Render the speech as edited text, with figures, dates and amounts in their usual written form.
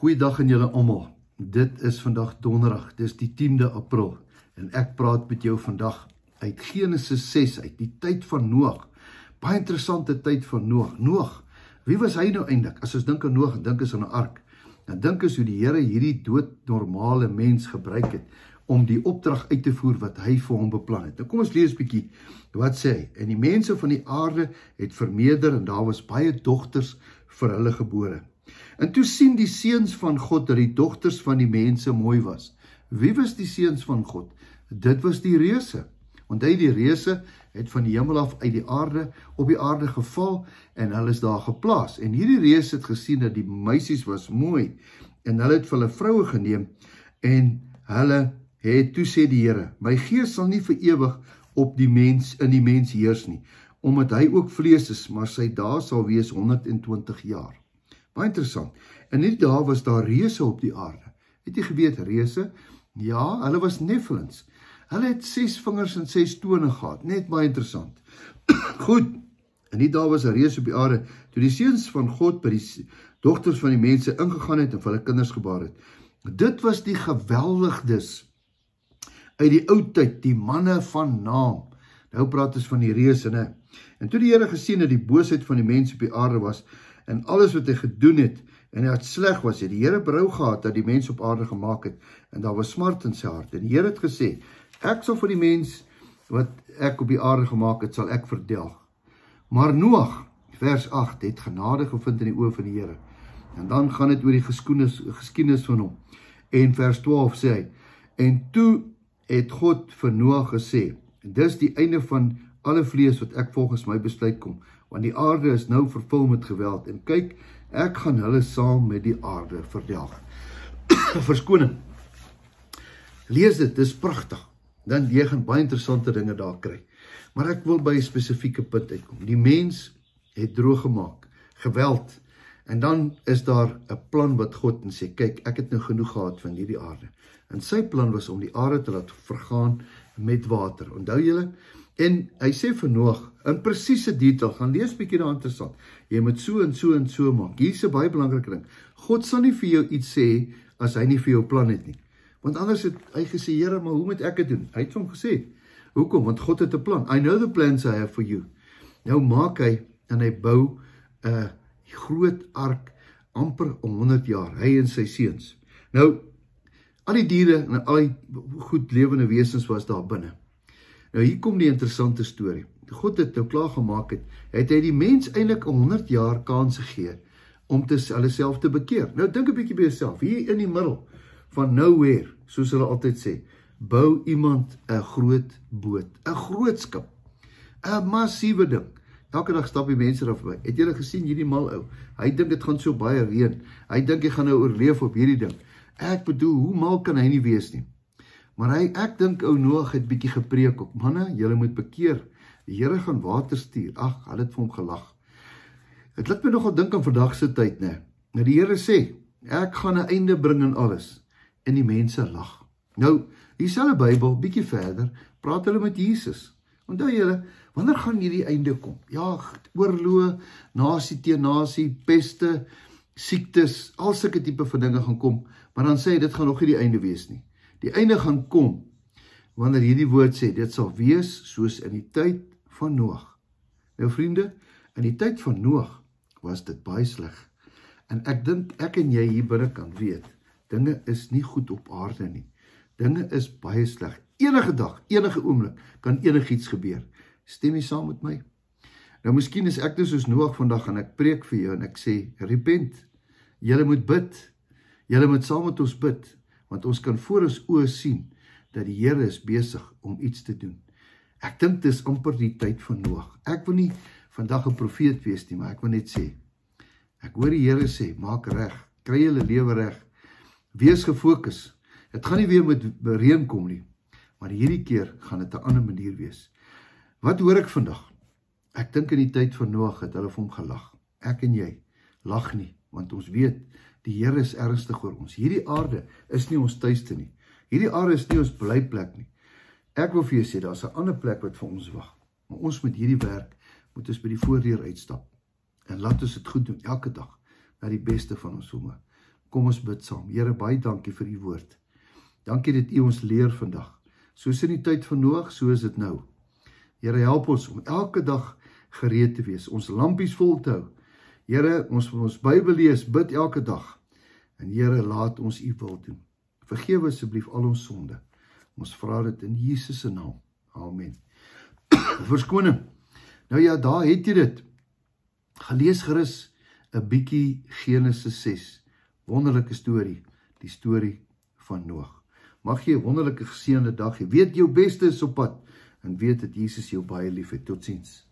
Goeiedag aan julle almal. Dit is vandag donderdag, dis die 10de April en ek praat met jou vandag uit Genesis 6 uit, die tyd van Noag. Baie interessante tyd van Noag. Noag, wie was hy nou eintlik? As ons dink aan Noag, dink ons aan 'n ark. Dan dink ons hoe die Here hierdie doodnormale mens gebruik het om die opdrag uit te voer wat hy vir hom beplan het. Nou kom ons lees bietjie wat sê hy. En die mense van die aarde het vermeerder en daar was baie dogters vir hulle gebore. En toe sien die seuns van God dat die dogters van die mense mooi was. Wie was die seuns van God? Dit was die reuse. Want die reuse het van die hemel af uit die aarde op die aarde geval en hulle is daar geplaas. En hierdie reuse het gesien dat die meisies was mooi en hulle het vir hulle vroue geneem en hulle het toe sê die Here, my gees sal nie vir ewig op die mens in die mens heers nie, omdat hy ook vlees is, maar sy dae sal wees 120 jaar. Baie interessant. In die dae was daar reuse op die aarde. Het jy geweet, reuse? Ja, hulle was Nephilims. Hulle het 6 vingers en 6 tone gehad. Net baie interessant. Goed, in die dae was 'n reuse op die aarde, toe die seuns van God by die dogters van die mense ingegaan het en vir hulle kinders gebaar het. Dit was die geweldigdes uit die ou tyd, die manne van naam. Nou praat ons van die reuse, né? En toe die Here gesien het die boosheid van die mense op die aarde was, en alles wat hy gedoen het, en hy het sleg was, het die Here berou gehad dat die mens op aarde gemaak het, en daar was smart in sy hart. En die Here het gesê, ek sal vir die mens wat ek op die aarde gemaak het, sal ek verdelg. Maar Noag, vers 8, het genade gevind in die oë van die Here. En dan gaan dit oor die geskiedenis van hom. En vers 12 sê hy, en toe het God vir Noag gesê, dis die einde van alle vlees wat ek volgens my besluit kom, want die aarde is nou vervul met geweld, en kyk, ek gaan hulle saam met die aarde verdelg. Verskoning. Lees dit, dis pragtig. Dan jy gaan baie interessante dinge daar kry. Maar ek wil by 'n spesifieke punt uitkom. Die mens het droog gemaak, geweld, en dan is daar 'n plan wat God en sê, kyk, ek het nou genoeg gehad van hierdie aarde. En sy plan was om die aarde te laat vergaan met water. Onthou julle? En hy sê vir Noag, in presiese detail, gaan lees bietjie daar interessant. Jy moet so en so en so maak. Hier is 'n baie belangrike ding. God sal nie vir jou iets sê as hy nie vir jou plan het nie. Want anders het hy gesê, Here, maar hoe moet ek dit doen? Hy het hom gesê. Hoekom? Want God het 'n plan. I know the plans I have for you. Nou maak hy en hy bou 'n groot ark amper 100 jaar, hy en sy seuns. Nou, al die diere en al die goed lewende wesens was daar binne. Nou hier kom die interessante storie. God het nou klaar gemaak het hy die mens eintlik 100 jaar kans gegee om hulle self te bekeer. Nou dink 'n bietjie by jouself, hier in die middel van nowhere, soos hulle altyd sê, bou iemand 'n groot boot, 'n groot skip, 'n massiewe ding. Elke dag stap die mense daar verby. Het julle gesien hierdie mal ou? Hy dink dit gaan so baie reën. Hy dink hy gaan nou oorleef op hierdie ding. Ek bedoel, hoe mal kan hy nie wees nie? Maar ek dink ou Noag het bietjie gepreek op, manne, julle moet bekeer. Die Here gaan water stuur. Ag, hulle het vir hom gelag. Dit laat my nogal dink aan vandag se tyd, né? Nou die Here sê, ek gaan 'n einde bring aan alles. En die mense lag. Nou, dieselfde Bybel, bietjie verder, praat hulle met Jesus. Onthou julle, wanneer gaan hierdie einde kom? Ja, oorloë, nasie teen nasie, peste, siektes, al sulke tipe van dinge gaan kom, maar dan sê hy, dit gaan nog nie die einde wees nie. Die einde gaan kom, wanneer hierdie woord sê, dit sal wees soos in die tyd van Noag. Nou vriende, in die tyd van Noag was dit baie sleg. En ek dink, ek en jy hier binne kan weet, dinge is nie goed op aarde nie. Dinge is baie sleg. Enige dag, enige oomblik, kan enigiets gebeur. Stem jy saam met my? Nou miskien is ek dus soos Noag vandag en ek preek vir jou en ek sê, repent, julle moet bid, julle moet saam met ons bid, want ons kan voor ons oë sien, dat die Here is besig om iets te doen. Ek dink dis amper die tyd van Noag. Ek wil nie vandag 'n profeet wees nie, maar ek wil net sê, ek hoor die Here sê, maak reg, kry julle lewe reg, wees gefokus. Dit gaan nie weer met reën kom nie, maar hierdie keer gaan dit 'n ander manier wees. Wat hoor ek vandag? Ek dink in die tyd van Noag het hulle vir hom gelag. Ek en jy lag nie, want ons weet, die Here is ernstig oor ons. Hierdie aarde is nie ons tuiste nie. Hierdie aarde is nie ons blyplek nie. Ek wil vir jou sê, daar is 'n ander plek wat vir ons wag. Maar ons met hierdie werk, moet ons by die voordeur uitstap. En laat ons dit goed doen, elke dag, na die beste van ons somme. Kom ons bid saam. Here, baie dankie vir u woord. Dankie dat u ons leer vandag. Soos in die tyd van Noag, so is dit nou. Here, help ons om elke dag gereed te wees, ons lampies vol te hou. Here, ons wil ons Bybel lees, bid elke dag. En Here, laat ons u wil doen. Vergewe asseblief al ons sonde. Ons vra dit in Jesus se naam. Amen. Verskoning. Nou ja, daar het jy dit. Gelees gerus 'n bietjie Genesis 6. Wonderlike storie, die storie van Noag. Mag jy 'n wonderlike geseënde dag hê. Weet jou beste is op pad en weet dat Jesus jou baie lief het. Totsiens.